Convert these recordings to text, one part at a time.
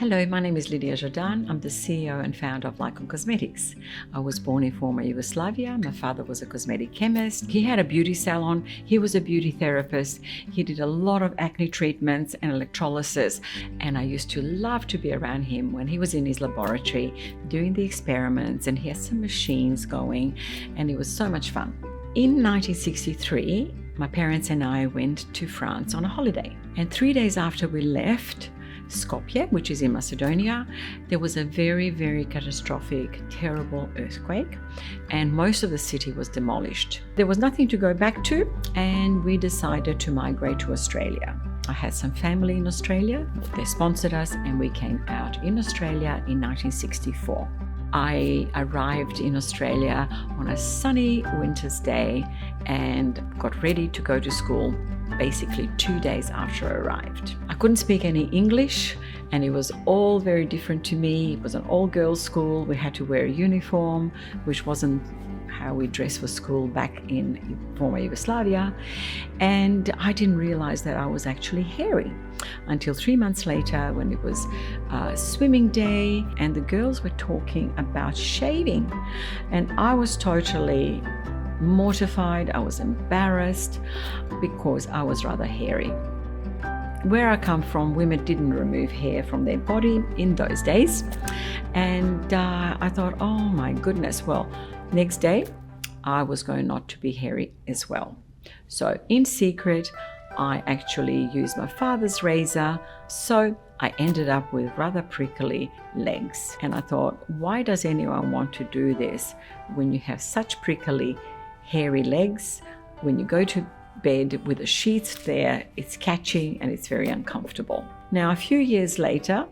Hello, my name is Lydia Jordane. I'm the CEO and founder of LYCON Cosmetics. I was born in former Yugoslavia. My father was a cosmetic chemist. He had a beauty salon. He was a beauty therapist. He did a lot of acne treatments and electrolysis. And I used to love to be around him when he was in his laboratory doing the experiments, and he had some machines going, and it was so much fun. In 1963, my parents and I went to France on a holiday. And 3 days after we left Skopje, which is in Macedonia, there was a very, very catastrophic, terrible earthquake, and most of the city was demolished. There was nothing to go back to, and we decided to migrate to Australia. I had some family in Australia. They sponsored us, and we came out in Australia in 1964. I arrived in Australia on a sunny winter's day and got ready to go to school basically 2 days after I arrived. I couldn't speak any English, and it was all very different to me. It was an all-girls school. We had to wear a uniform, which wasn't how we dressed for school back in former Yugoslavia. And I didn't realize that I was actually hairy until 3 months later, when it was swimming day and the girls were talking about shaving. And I was totally mortified. I was embarrassed because I was rather hairy. Where I come from, women didn't remove hair from their body in those days. And I thought, oh my goodness, well, next day I was going not to be hairy as well. So in secret, I actually used my father's razor. So I ended up with rather prickly legs. And I thought, why does anyone want to do this when you have such prickly hairy legs? When you go to bed with the sheets there, it's catchy and it's very uncomfortable. Now, a few years later,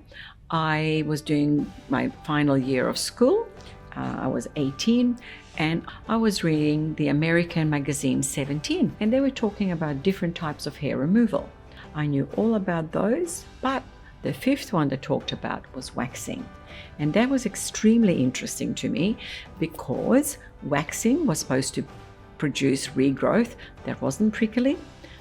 I was doing my final year of school. I was 18, and I was reading the American magazine 17, and they were talking about different types of hair removal. I knew all about those, but the fifth one they talked about was waxing. And that was extremely interesting to me because waxing was supposed to produce regrowth that wasn't prickly,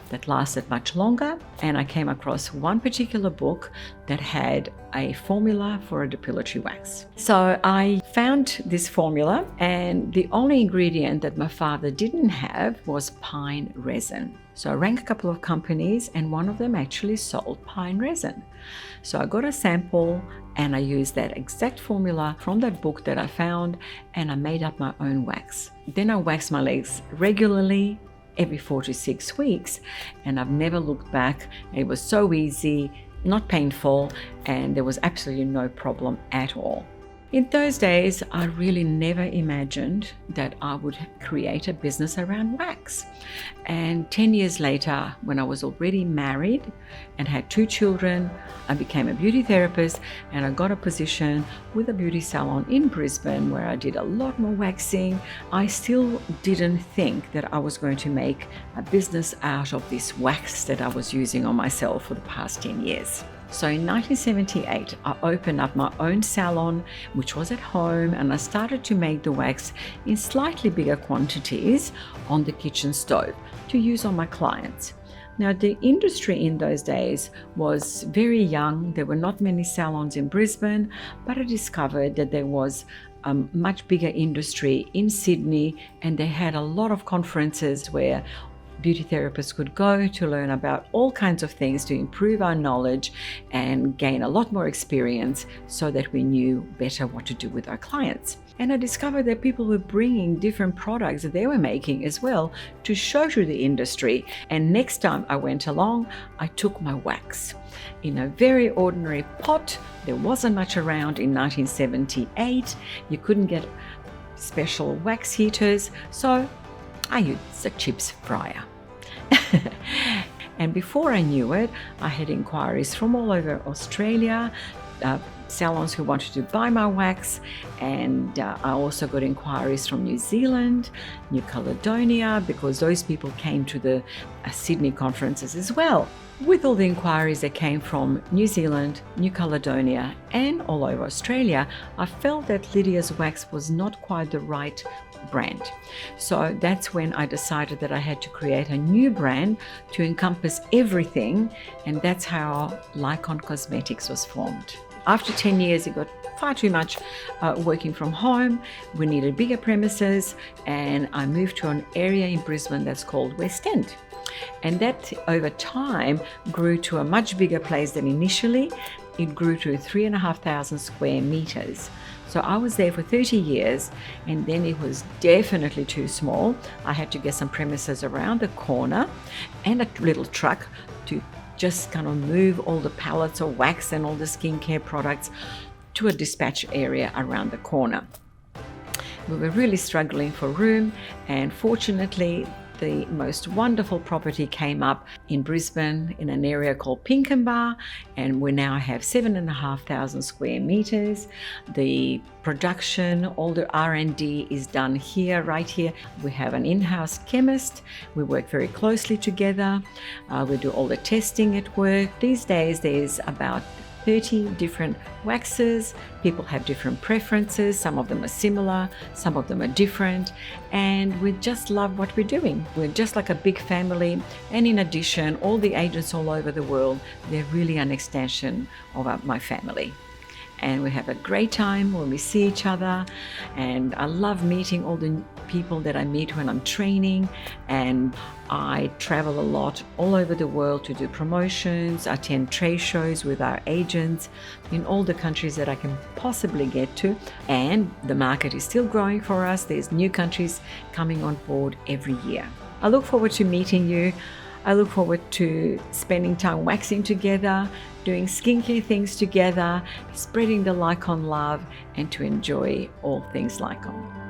that lasted much longer. And I came across one particular book that had a formula for a depilatory wax. So I found this formula, and the only ingredient that my father didn't have was pine resin. So I rang a couple of companies, and one of them actually sold pine resin. So I got a sample and I used that exact formula from that book that I found, and I made up my own wax. Then I waxed my legs regularly every 4 to 6 weeks, and I've never looked back. It was so easy, not painful, and there was absolutely no problem at all. In those days, I really never imagined that I would create a business around wax. And 10 years later, when I was already married and had 2 children, I became a beauty therapist, and I got a position with a beauty salon in Brisbane where I did a lot more waxing. I still didn't think that I was going to make a business out of this wax that I was using on myself for the past 10 years. So in 1978, I opened up my own salon, which was at home, and I started to make the wax in slightly bigger quantities on the kitchen stove to use on my clients. Now, the industry in those days was very young. There were not many salons in Brisbane, but I discovered that there was a much bigger industry in Sydney, and they had a lot of conferences where beauty therapists could go to learn about all kinds of things to improve our knowledge and gain a lot more experience so that we knew better what to do with our clients. And I discovered that people were bringing different products that they were making as well to show to the industry. And next time I went along, I took my wax in a very ordinary pot. There wasn't much around in 1978. You couldn't get special wax heaters, so I used a chips fryer. And before I knew it, I had inquiries from all over Australia, salons who wanted to buy my wax, and I also got inquiries from New Zealand, New Caledonia, because those people came to the Sydney conferences as well. With all the inquiries that came from New Zealand, New Caledonia, and all over Australia, I felt that Lydia's wax was not quite the right brand. So that's when I decided that I had to create a new brand to encompass everything, and that's how LYCON Cosmetics was formed. After 10 years, it got far too much working from home. We needed bigger premises, and I moved to an area in Brisbane that's called West End. And that over time grew to a much bigger place than initially. It grew to 3,500 square meters. So I was there for 30 years, and then it was definitely too small. I had to get some premises around the corner and a little truck to just kind of move all the pallets of wax and all the skincare products to a dispatch area around the corner. We were really struggling for room, and fortunately the most wonderful property came up in Brisbane in an area called Pinkenba, and we now have 7,500 square meters. The production, all the R&D is done here, right here. We have an in-house chemist. We work very closely together. We do all the testing at work. These days there's about 30 different waxes. People have different preferences. Some of them are similar, some of them are different, and we just love what we're doing. We're just like a big family, and in addition, all the agents all over the world, they're really an extension of my family. And we have a great time when we see each other, and I love meeting all the people that I meet when I'm training, and I travel a lot all over the world to do promotions, attend trade shows with our agents in all the countries that I can possibly get to, and the market is still growing for us. There's new countries coming on board every year. I look forward to meeting you. I look forward to spending time waxing together, doing skincare things together, spreading the LYCON love, and to enjoy all things LYCON.